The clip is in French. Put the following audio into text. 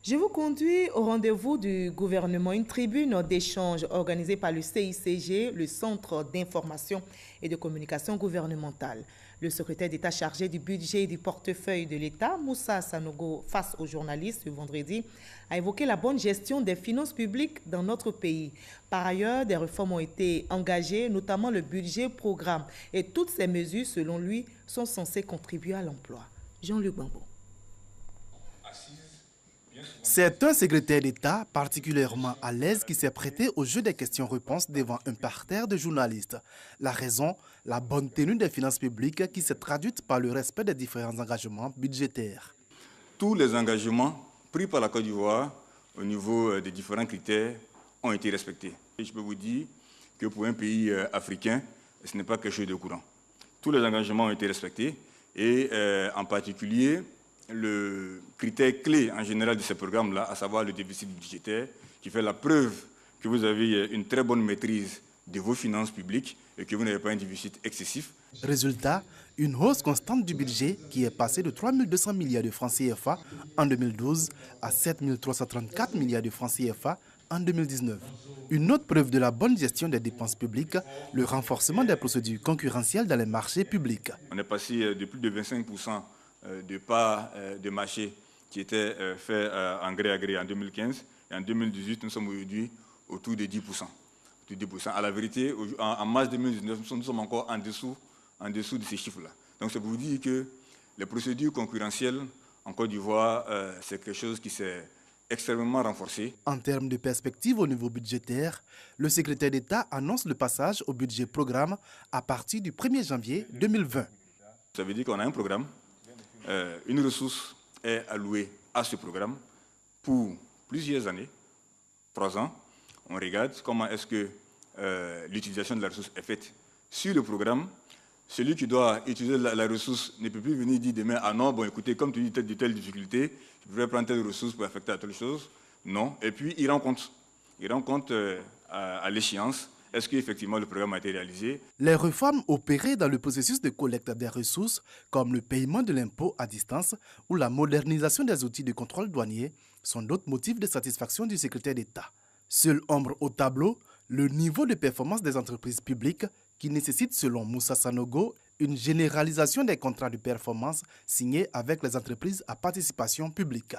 Je vous conduis au rendez-vous du gouvernement, une tribune d'échange organisée par le CICG, le Centre d'information et de communication gouvernementale. Le secrétaire d'État chargé du budget et du portefeuille de l'État, Moussa Sanogo, face aux journalistes ce vendredi, a évoqué la bonne gestion des finances publiques dans notre pays. Par ailleurs, des réformes ont été engagées, notamment le budget programme. Et toutes ces mesures, selon lui, sont censées contribuer à l'emploi. Jean-Luc Bambo. C'est un secrétaire d'État particulièrement à l'aise qui s'est prêté au jeu des questions-réponses devant un parterre de journalistes. La raison, la bonne tenue des finances publiques qui s'est traduite par le respect des différents engagements budgétaires. Tous les engagements pris par la Côte d'Ivoire au niveau des différents critères ont été respectés. Et je peux vous dire que pour un pays africain, ce n'est pas quelque chose de courant. Tous les engagements ont été respectés et en particulier, le critère clé en général de ces programmes-là, à savoir le déficit budgétaire, qui fait la preuve que vous avez une très bonne maîtrise de vos finances publiques et que vous n'avez pas un déficit excessif. Résultat, une hausse constante du budget qui est passée de 3 200 milliards de francs CFA en 2012 à 7 334 milliards de francs CFA en 2019. Une autre preuve de la bonne gestion des dépenses publiques, le renforcement des procédures concurrentielles dans les marchés publics. On est passé de plus de 25% de parts de marché qui étaient faits en gré à gré en 2015. Et en 2018, nous sommes aujourd'hui autour de 10%. À la vérité, en mars 2019, nous sommes encore en dessous de ces chiffres-là. Donc c'est pour vous dire que les procédures concurrentielles en Côte d'Ivoire, c'est quelque chose qui s'est extrêmement renforcé. En termes de perspective au niveau budgétaire, le secrétaire d'État annonce le passage au budget programme à partir du 1er janvier 2020. Ça veut dire qu'on a un programme. Une ressource est allouée à ce programme pour plusieurs années, 3 ans. On regarde comment est-ce que l'utilisation de la ressource est faite sur le programme. Celui qui doit utiliser la ressource ne peut plus venir dire demain, ah non, bon écoutez, comme tu dis telle difficulté, je pourrais prendre telle ressource pour affecter à telle chose. Non. Et puis il rend compte. Il rend compte à l'échéance. Est-ce qu'effectivement le programme a été réalisé? Les réformes opérées dans le processus de collecte des ressources, comme le paiement de l'impôt à distance ou la modernisation des outils de contrôle douanier, sont d'autres motifs de satisfaction du secrétaire d'État. Seule ombre au tableau, le niveau de performance des entreprises publiques qui nécessite, selon Moussa Sanogo, une généralisation des contrats de performance signés avec les entreprises à participation publique.